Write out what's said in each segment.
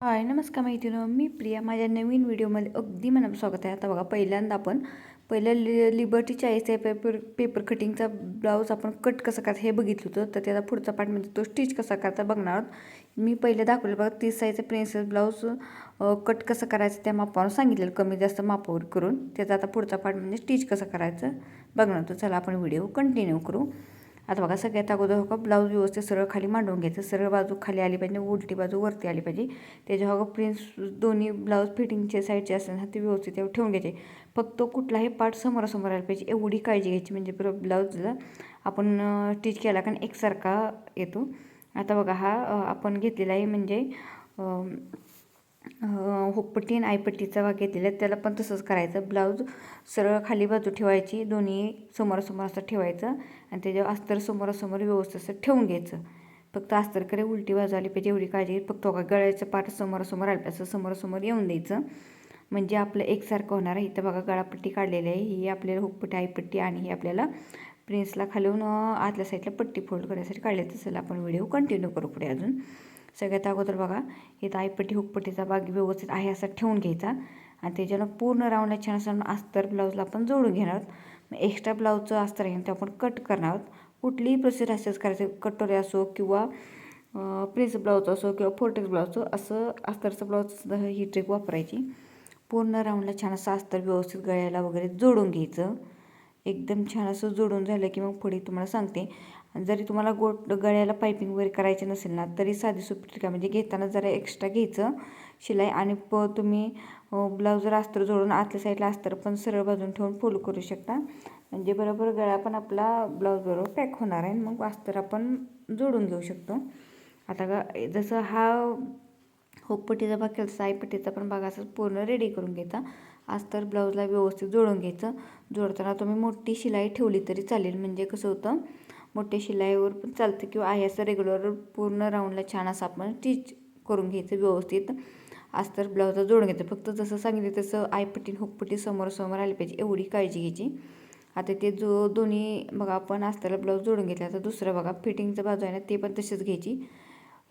हाय नमस्कार मैत्रिणी, मी प्रिया. माझ्या नवीन व्हिडिओमध्ये अगदी मनापासून स्वागत आहे. आता बघा, पहिल्यांदा आपण लिबर्टी 40 पेपर कटिंगचा ब्लाऊज आपण कट कसं करायचं हे बघितलं होतं. तर त्याचा पुढचा पार्ट म्हणजे तो स्टिच कसा करायचा बघणार आहोत. मी पहिले दाखवलं बघा, 30 साईजचा प्रिन्सेस ब्लाऊज कट कसं करायचं त्या मापावर सांगितलेलं, कमी जास्त मापावर करून. त्याचा आता पुढचा पार्ट म्हणजे स्टिच कसं करायचं बघणार होतं. चला आपण व्हिडिओ कंटिन्यू करू. आता बघा, सगळ्यात अगोदर हो का, ब्लाऊज व्यवस्थित सरळ खाली मांडून घ्यायचं. सरळ बाजू खाली आली पाहिजे, उलटी बाजू वरती आली पाहिजे. त्याच्या हो का, प्रिन्स दोन्ही ब्लाऊज फिटिंगचे साईडचे असतात ना, ते व्यवस्थित ठेवून घ्यायचे. फक्त कुठलाही पार्ट समोरासमोर आला पाहिजे एवढी काळजी घ्यायची, म्हणजे ब्लाऊजला आपण स्टिच केला कारण एकसारखा येतो. आता बघा, हा आपण घेतलेला आहे म्हणजे हुकपट्टी आणि आयपट्टीचा भाग घेतलेला आहे. त्याला पण तसंच करायचं. ब्लाऊज सरळ खाली बाजू ठेवायची, दोन्ही समोरासमोर असं ठेवायचं आणि त्याच्यावर अस्तर समोरासमोर व्यवस्थित असं ठेवून घ्यायचं. फक्त अस्तरकडे उलटी बाजू आली पाहिजे एवढी काळजी. फक्त गळ्याचं पार्ट समोरासमोर आलं पाहिजे, असं समोरासमोर येऊन द्यायचं, म्हणजे आपलं एकसारखं होणार आहे. इथं बघा गळापट्टी काढलेली आहे, ही आपल्याला हुकपट्टी आयपट्टी, आणि ही आपल्याला प्रिन्सला खालून आतल्या साईडला पट्टी फोल्ड करण्यासाठी काढले. तसं आपण व्हिडिओ कंटिन्यू करू पुढे अजून. सगळ्यात अगोदर बघा, इथं आयपट्टी हुकपट्टीचा भाग व्यवस्थित आहे असा ठेवून घ्यायचा आणि त्याच्यानं पूर्ण राऊंडला छान असं अस्तर ब्लाऊजला आपण जोडून घेणार आहोत. एक्स्ट्रा ब्लाऊजचं अस्तर आहे ते आपण कट करणार आहोत. कुठलीही प्रोसेस असंच करायचं, कटोरी असो किंवा प्रिन्स ब्लाऊज असो किंवा फोर्टेक्स ब्लाऊज असं अस्तरचं ब्लाऊज ही ट्रिक वापरायची. पूर्ण राऊंडला छान असं अस्तर व्यवस्थित गळ्याला वगैरे जोडून घ्यायचं. एकदम छान असं जोडून झालं की मग पुढे तुम्हाला सांगते. जरी तुम्हाला गळ्याला पायपिंग वगैरे करायची नसेल ना, तरी साधी सोपी ट्रिक आहे. म्हणजे घेताना जरा एक्स्ट्रा घ्यायचं शिलाई आणि तुम्ही ब्लाऊजवर अस्तर जोडून आतल्या साईडला अस्तर पण सरळ बाजून ठेवून फोल्ड करू शकता, म्हणजे बरोबर गळा पण आपला ब्लाऊज बरोबर पॅक होणार आहे. मग अस्तर आपण जोडून घेऊ शकतो. आता जसं हा हुकपट्टीचा भाग केला तसा आयपट्टीचा पण भाग असं पूर्ण रेडी करून घ्यायचा. अस्तर ब्लाऊजला व्यवस्थित जोडून घ्यायचं. जोडताना तुम्ही मोठी शिलाई ठेवली तरी चालेल, म्हणजे कसं होतं, मोठ्या शिलाईवर पण चालतं किंवा आहे असं रेग्युलर पूर्ण राऊंडला छान असं आपण स्टिच करून घ्यायचं. व्यवस्थित अस्तर ब्लाऊजला जोडून घ्यायचं. फक्त जसं सांगितलं तसं आयपट्टी हुकपट्टी समोर आली पाहिजे एवढी काळजी घ्यायची. आता ते दोन्ही बघा, आपण अस्तरला ब्लाऊज जोडून घेतला. आता दुसरं बघा, फिटिंगचं बाजू आहे ना, ते पण तशीच घ्यायची.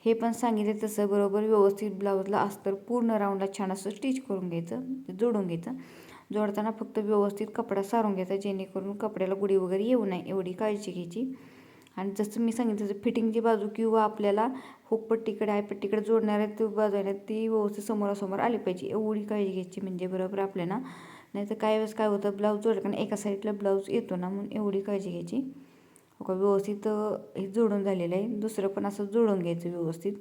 हे पण सांगितले तसं बरोबर व्यवस्थित ब्लाऊजला अस्तर पूर्ण राऊंडला छान असं स्टिच करून घ्यायचं, जोडून घ्यायचं. जोडताना फक्त व्यवस्थित कपडा सारून घ्यायचा, जेणेकरून कपड्याला गुढी वगैरे येऊ नये एवढी काळजी घ्यायची. आणि जसं मी सांगितलं तसं फिटिंगची बाजू किंवा आपल्याला हुकपट्टीकडे आयपट्टीकडे जोडणाऱ्या ती बाजू आहे ना, ती व्यवस्थित समोरासमोर आली पाहिजे एवढी काळजी घ्यायची, म्हणजे बरोबर आपल्याला. नाही तर काही वेळेस काय होतं, ब्लाऊज जोडलं कारण एका साईडला ब्लाऊज येतो ना, म्हणून एवढी काळजी घ्यायची. व्यवस्थित हे जोडून झालेलं आहे. दुसरं पण असं जोडून घ्यायचं व्यवस्थित.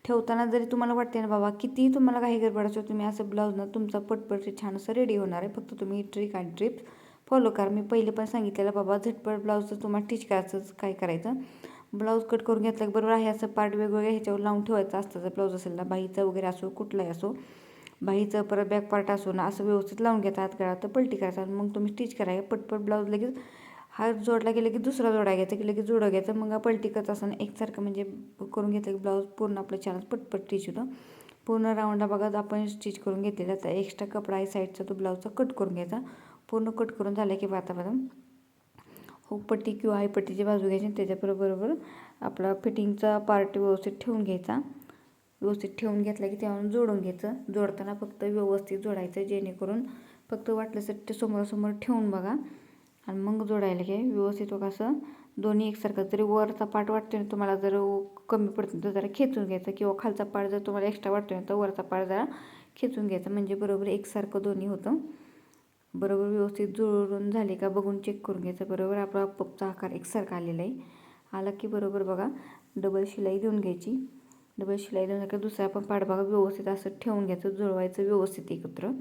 ठेवताना जरी तुम्हाला वाटते ना बाबा, कितीही तुम्हाला काही गडबड असो, तुम्ही असं ब्लाऊज ना तुमचा पटपट छान असं रेडी होणार आहे. फक्त तुम्ही ट्रिक आणि ट्रिप्स फॉलो करा. मी पहिले पण सांगितलेलं बाबा, झटपट ब्लाऊजचं तुम्हाला स्टिच करायचं. काय करायचं, ब्लाऊज कट करून घेतलं बरोबर आहे असं पार्ट वेगवेगळ्या ह्याच्यावर लावून ठेवायचं असतं. जर ब्लाऊज असेल ना, बाईचा वगैरे असो, कुठलाही असो, बाईचं परत बॅक पार्ट असो ना, असं व्यवस्थित लावून घेता. हात गळा तर पलटी करायचा, मग तुम्ही स्टिच करायचं. पटपट ब्लाऊज लगेच हा जोडला गेला की दुसरा जोडा घ्यायचा की लगेच जोडा घ्यायचा. मग पलटी करत असताना एकसारखं म्हणजे करून घेतलं की ब्लाऊज पूर्ण आपलं छान पटपट स्टिच होतं. पूर्ण राऊंडला बघा आपण स्टिच करून घेतलेला. तर एक्स्ट्रा कपडा आहे साईडचा तो ब्लाऊजचा कट करून घ्यायचा. पूर्ण कट करून झाला की आता हुकपट्टी किंवा आयपट्टीची बाजू घ्यायची, त्याच्याबरोबर आपला फिटिंगचा पार्ट व्यवस्थित ठेवून घ्यायचा. व्यवस्थित ठेवून घेतला की तेव्हा जोडून घ्यायचं. जोडताना फक्त व्यवस्थित जोडायचं, जेणेकरून फक्त वाटलं तर ते समोरासमोर ठेवून बघा आणि मग जोडायला घ्या व्यवस्थित. असं दोन्ही एकसारखं. जरी वरचा पार्ट वाटतो ना तुम्हाला जर कमी पडतो तर जरा खेचून घ्यायचा, किंवा खालचा पार्ट जर तुम्हाला एक्स्ट्रा वाटतो ना तर वरचा पार्ट जरा खेचून घ्यायचा, म्हणजे बरोबर एकसारखं दोन्ही होतं. बरोबर व्यवस्थित जोडून झाले का बघून चेक करून घ्यायचं. बरोबर आपला पपचा आकार एकसारखा आलेला आहे. आला की बरोबर बघा, डबल शिलाई देऊन घ्यायची. डबल शिलाई देऊन का दुसरा पण पार्ट बघा व्यवस्थित असं ठेवून घ्यायचं, जुळवायचं व्यवस्थित एकत्र.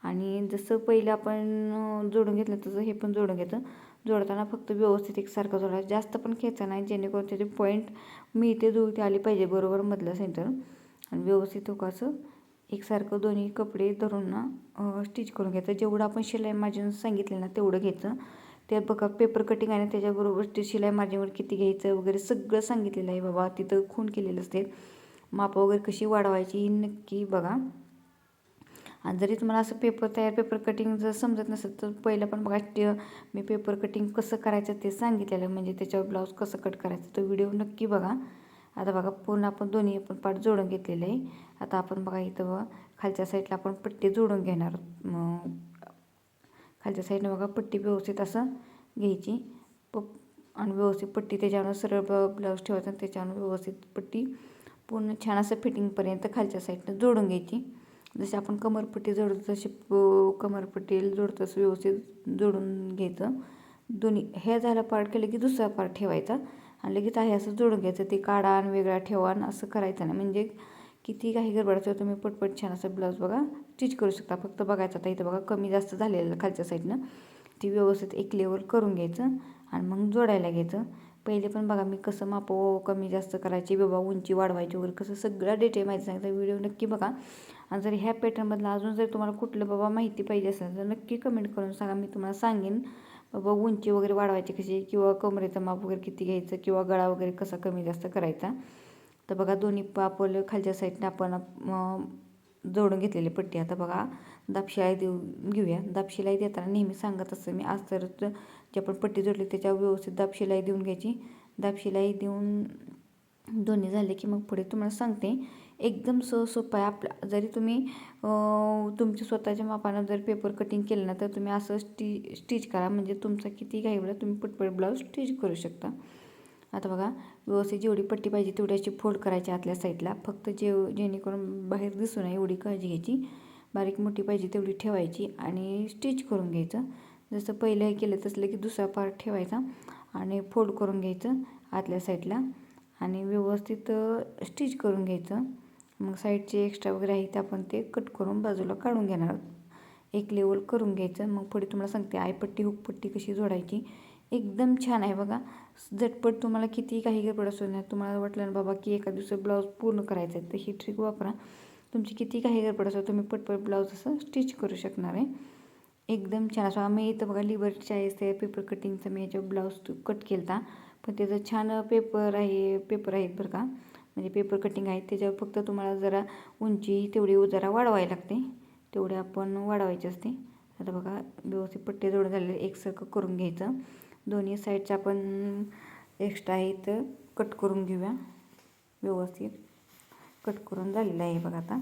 आणि जसं पहिलं आपण जोडून घेतलं तसं हे पण जोडून घ्यायचं. जोडताना फक्त व्यवस्थित एकसारखं जोडायचं, जास्त पण खेचा नाही, जेणेकरून त्याचे पॉईंट मिळते जुळते आली पाहिजे बरोबर मधलं सेंटर. आणि व्यवस्थित असं एकसारखं दोन्ही कपडे धरून ना स्टिच करून घ्यायचं. जेवढं आपण शिलाई मार्जिन सांगितलं ना तेवढं घ्यायचं. त्यात बघा पेपर कटिंग आहे, त्याच्याबरोबर ते शिलाई मार्जिनवर किती घ्यायचं वगैरे सगळं सांगितलेलं आहे बाबा. तिथं खून केलेलं असते, माप वगैरे कशी वाढवायची ही नक्की बघा. आणि जरी तुम्हाला असं पेपर कटिंग जर समजत नसेल तर पहिलं पण बघा, मी पेपर कटिंग कसं करायचं ते सांगितलेलं, म्हणजे त्याच्यावर ब्लाऊज कसं कट करायचं तो व्हिडिओ नक्की बघा. आता बघा पूर्ण आपण दोन्ही पण पार्ट जोडून घेतलेले आहे. आता आपण बघा इथं बघा खालच्या साईडला आपण पट्टी जोडून घेणार. खालच्या साईडनं बघा पट्टी व्यवस्थित असं घ्यायची आणि व्यवस्थित पट्टी त्याच्यावर सरळ ब्लाऊज ठेवायचा आणि त्याच्यावर व्यवस्थित पट्टी पूर्ण छान असं फिटिंगपर्यंत खालच्या साईडनं जोडून घ्यायची. जसे आपण कमरपट्टी जोडतो तशी कमरपट्टी जोडतो तसं व्यवस्थित जोडून घ्यायचं. दोन्ही हे झालं पार्ट केलं की दुसरा पार्ट ठेवायचा आणि लगेच आहे असं जोडून घ्यायचं. ते काढा आणि वेगळा ठेवा आणि असं करायचं नाही. म्हणजे किती काही गडबड असं तुम्ही पटपट छान असं ब्लाऊज बघा स्टिच करू शकता. फक्त बघायचं आता इथं बघा कमी जास्त झालेलं खालच्या साईडनं ती व्यवस्थित एक लेवल करून घ्यायचं आणि मग जोडायला घ्यायचं. पहिले पण बघा मी कसं कमी जास्त करायची बाबा उंची वाढवायची वगैरे कसं सगळं डिटेल माहिती सांगितलं. व्हिडिओ नक्की बघा. आणि जर ह्या पॅटर्नमधलं अजून जर तुम्हाला कुठलं बाबा माहिती पाहिजे असेल तर नक्की कमेंट करून सांगा. मी तुम्हाला सांगेन बाबा उंची वगैरे वाढवायची कशी किंवा कमरेचं माप वगैरे किती घ्यायचं किंवा गळा वगैरे कसा कमी जास्त करायचा. तर बघा दोन्ही आपलं खालच्या साईडने आपण जोडून घेतलेली पट्टी. आता बघा दाबशिलाई घेऊया. दाबशिलाई देताना नेहमी सांगत असतं मी आज तर जी आपण पट्टी जोडली त्याच्यावर व्यवस्थित दाबशिलाई देऊन घ्यायची. दाबशिलाई देऊन दोन्ही झाले की मग पुढे तुम्हाला सांगते. एकदम सोपं आहे. आपल्या जरी तुम्ही तुमच्या स्वतःच्या मापानं जर पेपर कटिंग केलं ना तर तुम्ही असं स्टिच करा. म्हणजे तुमचा किती काही वेळा तुम्ही पटपट ब्लाऊज स्टिच करू शकता. आता बघा व्यवस्थित जेवढी पट्टी पाहिजे तेवढी अशी फोल्ड करायची आतल्या साईडला. फक्त जेणेकरून बाहेर दिसू नये एवढी काळजी घ्यायची. बारीक मोठी पाहिजे तेवढी ठेवायची आणि स्टिच करून घ्यायचं. जसं पहिलं केलं तसलं की दुसरा पार्ट ठेवायचा आणि फोल्ड करून घ्यायचं आतल्या साईडला आणि व्यवस्थित स्टिच करून घ्यायचं. मग साईडचे एक्स्ट्रा वगैरे आहे ते आपण ते कट करून बाजूला काढून घेणार. एक लेवल करून घ्यायचं. मग पुढे तुम्हाला सांगते आयपट्टी हुकपट्टी कशी जोडायची. एकदम छान आहे बघा. झटपट तुम्हाला किती काही गडबड असू नाही. तुम्हाला वाटलं ना बाबा की एका दिवसात ब्लाऊज पूर्ण करायचं आहे तर ही ट्रिक वापरा. तुमची किती काही गडबड असो तुम्ही पटपट ब्लाऊज असं स्टिच करू शकणार आहे. एकदम छान असं. आम्ही इथं बघा लिबर्टी चाळीस पेपर कटिंगचा मी याच्या ब्लाऊज कट केला होता. पण त्याचं छान पेपर आहेत बरं का. म्हणजे पेपर कटिंग आहे त्याच्यावर फक्त तुम्हाला जरा उंची तेवढी जरा वाढवायला लागते. तेवढे आपण वाढवायचे असते. आता बघा व्यवस्थित पट्टे जोडून झालेले एकसारखं करून घ्यायचं. दोन्ही साईडचं आपण एक्स्ट्रा आहे तर कट करून घेऊया. व्यवस्थित कट करून झालेलं आहे बघा.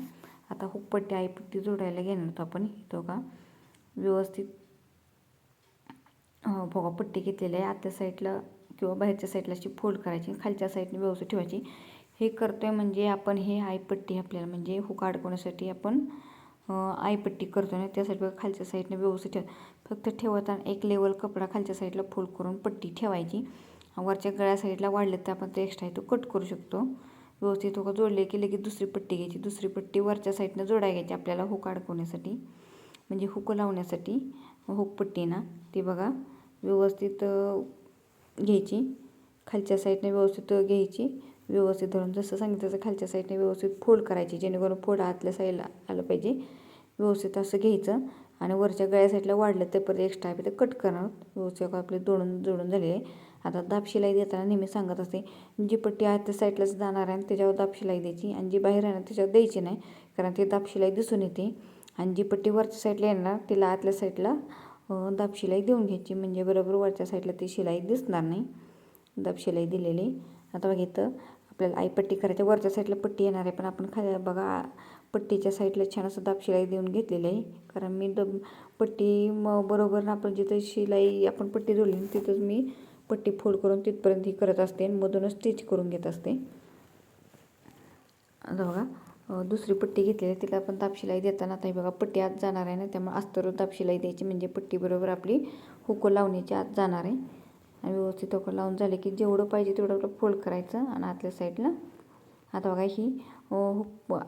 आता हुकपट्टी आयपट्टी जोडायला घेणार होतो आपण. इथं का व्यवस्थित बघा पट्टी घेतलेली आहे. आतल्या साईडला किंवा बाहेरच्या साईडला अशी फोल्ड करायची खालच्या साईडने व्यवस्थित ठेवायची. हे करतोय म्हणजे आपण हे आयपट्टी आपल्याला म्हणजे हुक अडकवण्यासाठी आपण आयपट्टी करतो ना त्यासाठी बघा खालच्या साईडने व्यवस्थित फक्त ठेवताना एक लेवल कपडा खालच्या साईडला फोल्ड करून पट्टी ठेवायची. वरच्या गळ्या साईडला वाढले तर आपण ते एक्स्ट्रा आहे तो कट करू शकतो. व्यवस्थित हुक जोडले की लगेच दुसरी पट्टी घ्यायची. दुसरी पट्टी वरच्या साईडनं जोडायला घ्यायची आपल्याला हुक अडकवण्यासाठी म्हणजे हुक लावण्यासाठी हुकपट्टी ना ती बघा व्यवस्थित घ्यायची. खालच्या साईडने व्यवस्थित घ्यायची. व्यवस्थित धरून जसं सांगितलं तसं खालच्या साईडने व्यवस्थित फोल्ड करायची जेणेकरून फोल्ड आतल्या साईडला आलं पाहिजे. व्यवस्थित असं घ्यायचं आणि वरच्या गळ्या साईडला वाढलं तर परत एक्स्ट्रा आहे ते कट करणार. व्यवस्थित आपले जोडून झालेले आहे. आता दाबशिलाई देताना नेहमी सांगत असते जी पट्टी आतल्या साईडलाच जाणार आहे त्याच्यावर दाबशिलाई द्यायची आणि जी बाहेर आहे ना त्याच्यावर द्यायची नाही कारण ते दाबशिलाई दिसून येते. आणि जी पट्टी वरच्या साईडला येणार तिला आतल्या साईडला दाबशिलाई देऊन घ्यायची म्हणजे बरोबर वरच्या साईडला ती शिलाई दिसणार नाही. दाबशिलाई दिलेली. आता बघा इथं आपल्याला आयपट्टी करायची. वरच्या साईडला पट्टी येणार आहे पण आपण बघा पट्टीच्या साईडला छान असं दाबशिलाई देऊन घेतलेली आहे. कारण मी पट्टी बरोबर आपण जिथं शिलाई आपण पट्टी जोडली तिथंच मी पट्टी फोल्ड करून तिथपर्यंत ही करत असते आणि मधूनच स्टिच करून घेत असते. आता बघा दुसरी पट्टी घेतलेली आहे तिला आपण दाबशिलाई देताना आता बघा पट्टी आत जाणार आहे ना त्यामुळे अस्तर दाबशिलाई द्यायची म्हणजे पट्टी बरोबर आपली हुक लावण्याची आत जाणार आहे. आणि व्यवस्थित हुक लावून झाले की जेवढं पाहिजे तेवढं आपलं फोल्ड करायचं आणि आतल्या साईडला आता बघा ही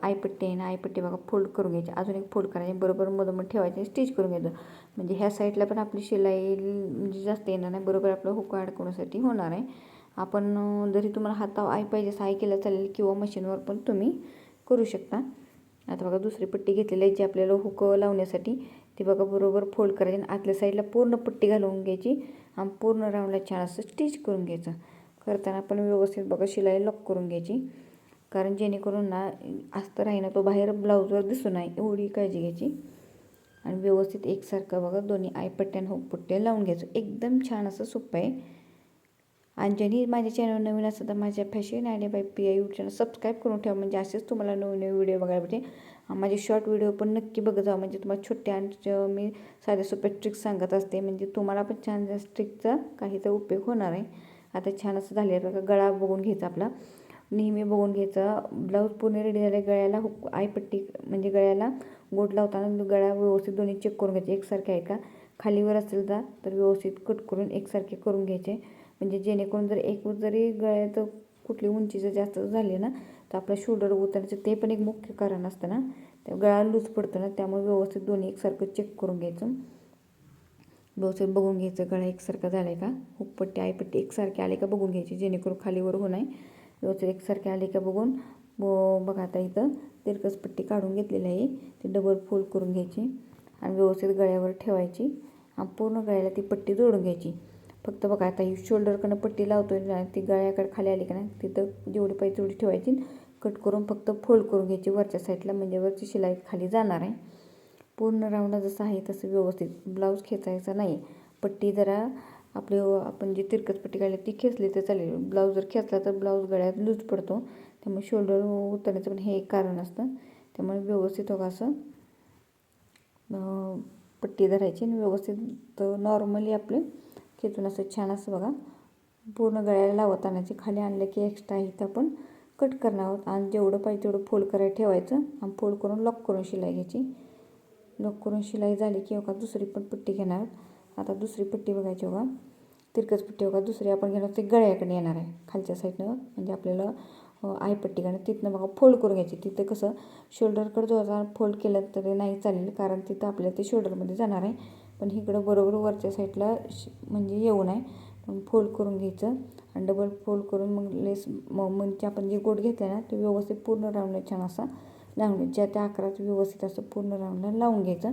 आयपट्टी आहे ना आयपट्टी बघा फोल्ड करून घ्यायची. अजून एक फोल्ड करायची बरोबर मधोमध ठेवायची स्टिच करून घ्यायचं म्हणजे ह्या साईडला पण आपली शिलाई म्हणजे जास्त येणार नाही. बरोबर आपलं हुक अडकवण्यासाठी होणार आहे. आपण जरी तुम्हाला हातावर आई पाहिजे असं आई केलं चालेल किंवा मशीनवर पण तुम्ही करू शकता. आता बघा दुसरी पट्टी घेतलेली आहे जी आपल्याला हुक लावण्यासाठी ती बघा बरोबर फोल्ड करायची आणि आतल्या साईडला पूर्ण पट्टी घालून घ्यायची आणि पूर्ण राऊंडला छान असं स्टिच करून घ्यायचं. करताना पण व्यवस्थित बघा शिलाई लॉक करून घ्यायची कारण जेणेकरून ना अस्तर आहे ना तो बाहेर ब्लाऊजवर दिसू नये एवढी काळजी घ्यायची. आणि व्यवस्थित एकसारखं बघा दोन्ही आयपट्ट्या आणि हुकपट्ट्या लावून घ्यायचं. एकदम छान असं सोपं आहे. आणि ज्यांनी माझ्या चॅनल नवीन असतं तर माझ्या फॅशन आयडिया बाय पिया यूट्यूब चॅनल सबस्क्राईब करून ठेवा, म्हणजे असेच तुम्हाला नवीन नवीन व्हिडिओ बघायला भेटेल. माझे शॉर्ट व्हिडिओ पण नक्की बघत जावा, म्हणजे तुम्हाला छोट्या मी साध्या सोप्या ट्रिक्स सांगत असते, म्हणजे तुम्हाला पण छान ट्रिकचा काहीचा उपयोग होणार आहे. आता छान असं झाले बघा. गळा बघून घ्यायचा आपला, नेहमी बघून घ्यायचा. ब्लाऊज पूर्ण रेडी झाले. गळ्याला आयपट्टी म्हणजे गळ्याला गोट लावताना गळा व्यवस्थित दोन्ही चेक करून घ्यायचे एकसारखे आहे का. खालीवर असेल तर व्यवस्थित कट करून एकसारखे करून घ्यायचे, म्हणजे जेणेकरून जर एक जरी गळ्यात कुठली उंचीचं जास्त झाली ना तर आपलं शोल्डर उतरण्याचं ते पण एक मुख्य कारण असतं ना. त्या गळा लूज पडतं ना, त्यामुळे व्यवस्थित दोन्ही एकसारखं चेक करून घ्यायचं. व्यवस्थित बघून घ्यायचं गळा एकसारखा झाला आहे का, हुकपट्टी आयपट्टी एकसारखे आले का बघून घ्यायची, जेणेकरून खालीवर होऊ नये. व्यवस्थित एकसारखे आले का बघून बघा. आता इथं तिरकस पट्टी काढून घेतलेली आहे, ती डबल फोल्ड करून घ्यायची आणि व्यवस्थित गळ्यावर ठेवायची आणि पूर्ण गळ्याला ती पट्टी जोडून घ्यायची. फक्त बघा आता ही शोल्डरकडनं पट्टी लावतोय ना, ती गळ्याकडे खाली आली का नाही तिथं जेवढी पाहिजे तेवढी ठेवायची. कट करून फक्त फोल्ड करून घ्यायची वरच्या साईडला, म्हणजे वरची शिलाई खाली जाणार आहे. पूर्ण राऊंडला जसं आहे तसं व्यवस्थित. ब्लाऊज खेचायचा नाही. पट्टी जरा आपण जी तिरकस पट्टी काढली ती खेचली तर चालेल. ब्लाऊज जर खेचला तर ब्लाऊज गळ्यात लूज पडतो, त्यामुळे शोल्डर उतरण्याचं पण हे एक कारण असतं. त्यामुळे व्यवस्थित बघा असं पट्टी धरायची आणि व्यवस्थित नॉर्मली आपले खेचून असं छान असं बघा पूर्ण गळ्याला लावत आणायची. खाली आणलं की एक्स्ट्रा इथं आपण कट करणार आहोत आणि जेवढं पाहिजे तेवढं फोल्ड करायला ठेवायचं आणि फोल्ड करून लॉक करून शिलाई घ्यायची. लॉक करून शिलाई झाली की बघा दुसरी पण पट्टी घेणार. आता दुसरी पट्टी बघायची बघा, तिरकस पट्टी बघा दुसरी आपण घेणार ती गळ्याकडे येणार आहे खालच्या साईडनं, म्हणजे आपल्याला आयपट्टीकडे तिथनं बघा फोल्ड करून घ्यायची. तिथं कसं शोल्डरकडे जो फोल्ड केलं तरी नाही चालेल, कारण तिथं आपल्याला ते शोल्डरमध्ये जाणार आहे. पण इकडं बरोबर वरच्या साईडला म्हणजे येऊ नये पण फोल्ड करून घ्यायचं आणि डबल फोल्ड करून मग लेस म्हणजे आपण जे गोट घेतलं ना ते व्यवस्थित पूर्ण राऊंडला छान असा लावून ज्या त्या आकारात व्यवस्थित असं पूर्ण राऊंडला लावून घ्यायचं.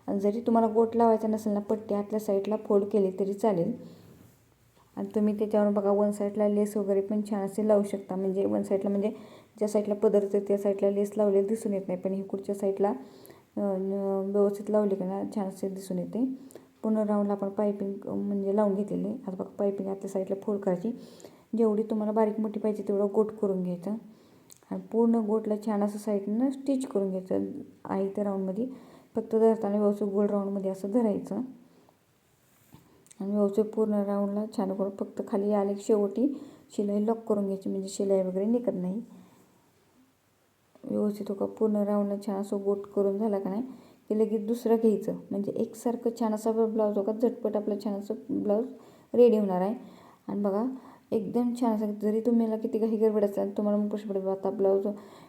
आणि जरी तुम्हाला गोट लावायचा नसेल ना, पट्टी आतल्या साईडला फोल्ड केली तरी चालेल. आणि तुम्ही त्याच्यावर बघा वन साईडला लेस वगैरे पण छान असे लावू शकता, म्हणजे वन साईडला म्हणजे ज्या साईडला पदरचं त्या साईडला लेस लावलेली दिसून येत नाही, पण ही कुठच्या साईडला व्यवस्थित लावली का ना छान असे दिसून येते. पूर्ण राऊंडला आपण पायपिंग म्हणजे लावून घेतलेली. आता बघा पायपिंग आतल्या साईडला फोल्ड करायची. जेवढी तुम्हाला बारीक मोठी पाहिजे तेवढं गोट करून घ्यायचं आणि पूर्ण गोटला छान असं साईडनं स्टिच करून घ्यायचं आहे त्या राऊंडमध्ये. फक्त धरताना व्यवस्थित गोल राऊंडमध्ये असं धरायचं आणि व्यवस्थित पूर्ण राऊंडला छान करून फक्त खाली आले शेवटी शिलाई लॉक करून घ्यायची, म्हणजे शिलाई वगैरे निघत नाही. व्यवस्थित हो पूर्ण राऊंडला छान असं गोट करून झाला का नाही की लगेच दुसरं घ्यायचं, म्हणजे एकसारखं छान असा ब्लाऊज हो झटपट आपलं छान असं ब्लाऊज रेडी होणार आहे. आणि बघा एकदम छान असं, जरी तुम्हाला किती काही गडबड असेल तुम्हाला मग प्रश्न पडेल आता ब्लाऊज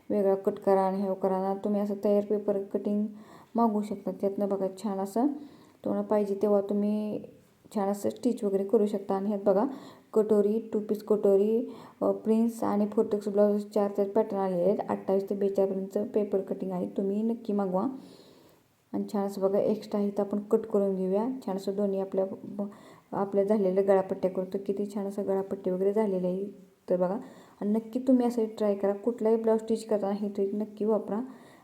वेगळा कट करा आणि हे करा ना, तुम्ही असं तयार पेपर कटिंग मागवू शकता. त्यातनं बघा छान असं तुम्हाला पाहिजे तेव्हा तुम्ही छान असं स्टिच वगैरे करू शकता. आणि ह्यात बघा कटोरी, 2 पीस कटोरी, प्रिन्स आणि फोर्टेक्स ब्लाऊज 4 पॅटर्न आलेले आहेत. 28 ते 42 पेपर कटिंग आहे, तुम्ही नक्की मागवा. आणि छान असं बघा एक्स्ट्रा इथं आपण कट करून घेऊया. छान असं दोन्ही आपल्या झालेल्या गळापट्ट्या करतो, किती छान असं गळापट्टी वगैरे झालेली आहे तर बघा. आणि नक्की तुम्ही असं ट्राय करा, कुठलाही ब्लाऊज स्टिच करताना हे ट्रिक नक्की वापरा.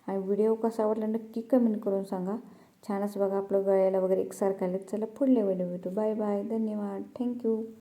आणि व्हिडिओ कसा आवडला नक्की कमेंट करून सांगा. छान असं बघा आपलं गळ्याला वगैरे एकसारखं आलं. चला पुढल्या व्हिडिओ भेटू. बाय बाय, धन्यवाद, थँक्यू.